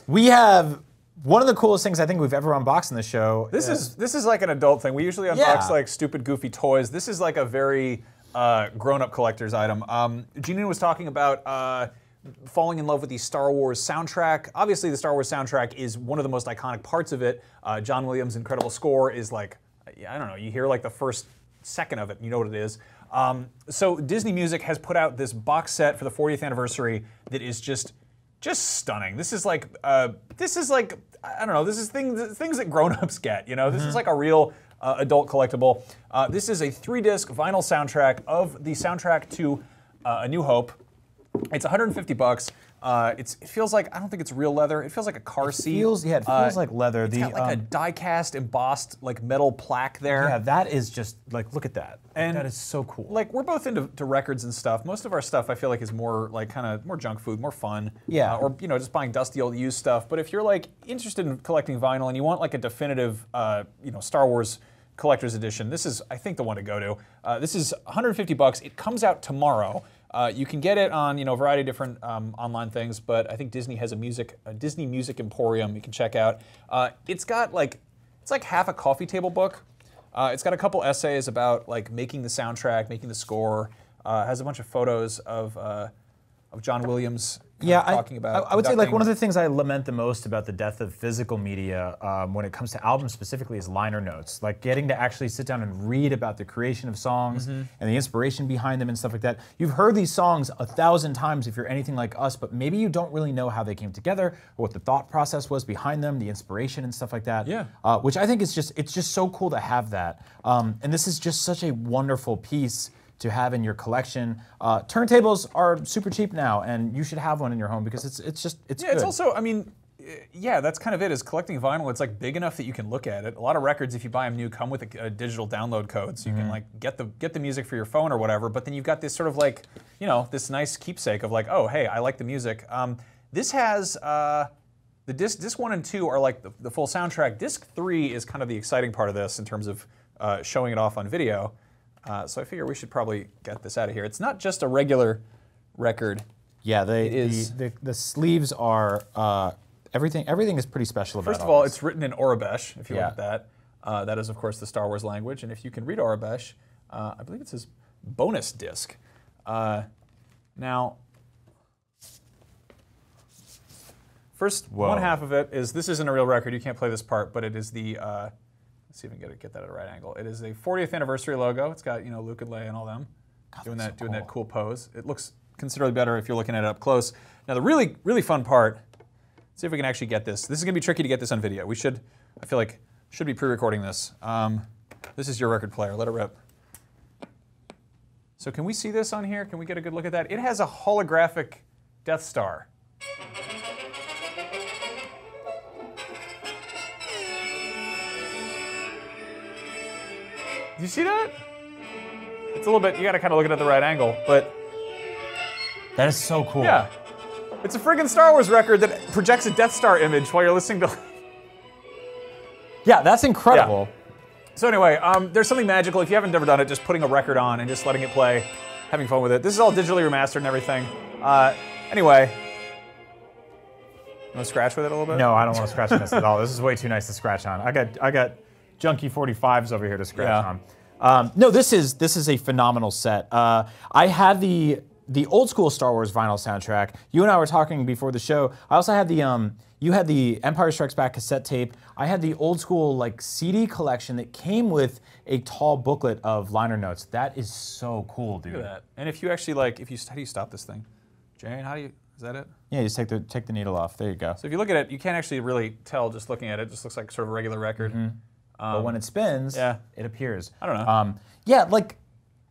We have one of the coolest things I think we've ever unboxed in the show. This is like an adult thing. We usually unbox like stupid, goofy toys. This is like a very grown-up collector's item. Jeanine was talking about falling in love with the Star Wars soundtrack. Obviously, the Star Wars soundtrack is one of the most iconic parts of it. John Williams' incredible score is like, I don't know, you hear like the first second of it, and you know what it is. So Disney Music has put out this box set for the 40th anniversary that is just stunning. This is like I don't know. This is things that grown-ups get. You know, this is like a real adult collectible. This is a 3-disc vinyl soundtrack of the soundtrack to A New Hope. It's $150. It feels like, I don't think it's real leather. It feels like a car seat. It feels like leather. It's got like a die-cast embossed like metal plaque there. Yeah, that is just like, look at that. And that is so cool. Like, we're both into records and stuff. Most of our stuff I feel like is more like kind of more junk food, more fun. Yeah. Or you know, just buying dusty old used stuff. But if you're like interested in collecting vinyl and you want like a definitive Star Wars collector's edition, this is, I think, the one to go to. This is $150. It comes out tomorrow. You can get it on a variety of different online things, but I think Disney has a Disney Music Emporium you can check out. It's got like, it's like half a coffee table book. It's got a couple essays about like making the soundtrack, making the score. Has a bunch of photos of John Williams. Talking about. I would say like one of the things I lament the most about the death of physical media when it comes to albums specifically is liner notes. Like getting to actually sit down and read about the creation of songs and the inspiration behind them and stuff like that. You've heard these songs 1,000 times if you're anything like us, but maybe you don't really know how they came together or what the thought process was behind them, the inspiration and stuff like that. Yeah. Which I think is it's just so cool to have that. And this is just such a wonderful piece to have in your collection. Turntables are super cheap now, and you should have one in your home because it's good. It's also, I mean, yeah, that's kind of it, is collecting vinyl. It's like big enough that you can look at it. A lot of records, if you buy them new, come with a digital download code, so you can like get the music for your phone or whatever, but then you've got this sort of like, this nice keepsake of like, oh, hey, I like the music. This has, the disc 1 and 2 are like the full soundtrack. Disc 3 is kind of the exciting part of this in terms of showing it off on video. So I figure we should probably get this out of here. It's not just a regular record. Yeah, the sleeves are everything is pretty special about it. First of all, it's written in Aurebesh, if you want that. That is, of course, the Star Wars language. And if you can read Aurebesh, I believe it says bonus disc. Now, first one half of it is, this isn't a real record. You can't play this part, but it is the let's see if we can get that at a right angle. It is a 40th anniversary logo. It's got Luke and Leia and all them doing that cool pose. It looks considerably better if you're looking at it up close. Now the really fun part. Let's see if we can actually get this. This is gonna be tricky to get this on video. I feel like should be pre-recording this. This is your record player. Let it rip. So can we see this on here? Can we get a good look at that? It has a holographic Death Star. Do you see that? It's a little bit, you gotta kind of look at it at the right angle, but. That is so cool. Yeah. It's a friggin' Star Wars record that projects a Death Star image while you're listening to. Yeah, that's incredible. Yeah. So anyway, there's something magical, if you haven't ever done it, just putting a record on and just letting it play, having fun with it. This is all digitally remastered and everything. Anyway. You wanna scratch with it a little bit? No, I don't want to scratch on this at all. This is way too nice to scratch on. I got junky 45s over here to scratch on. No, this is a phenomenal set. I had the old school Star Wars vinyl soundtrack. You and I were talking before the show. I also had you had the Empire Strikes Back cassette tape. I had the old school like CD collection that came with a tall booklet of liner notes. That is so cool, dude. Look at that. And if you actually like, how do you stop this thing? Jane, is that it? Yeah, you just take the needle off. There you go. So if you look at it, you can't actually really tell just looking at it. It just looks like sort of a regular record. But when it spins, it appears. I don't know. Yeah, like,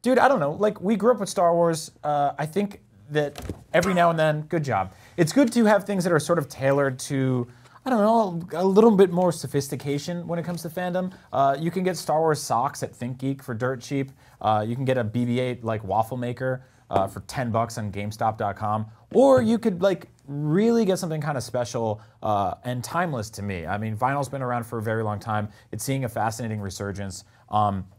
dude, I don't know. Like, we grew up with Star Wars. I think that every now and then, good job. It's good to have things that are sort of tailored to, I don't know, a little bit more sophistication when it comes to fandom. You can get Star Wars socks at ThinkGeek for dirt cheap. You can get a BB-8 like waffle maker for $10 on GameStop.com. Or you could like really get something kind of special and timeless to me. I mean, vinyl's been around for a very long time. It's seeing a fascinating resurgence.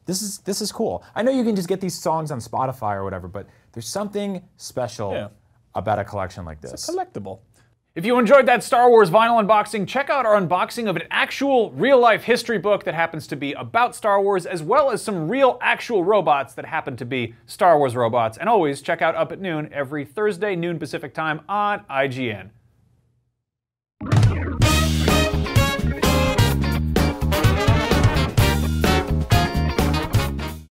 This is cool. I know you can just get these songs on Spotify or whatever, but there's something special about a collection like this. It's a collectible. If you enjoyed that Star Wars vinyl unboxing, check out our unboxing of an actual real-life history book that happens to be about Star Wars, as well as some real actual robots that happen to be Star Wars robots. And always check out Up at Noon every Thursday, noon Pacific time on IGN.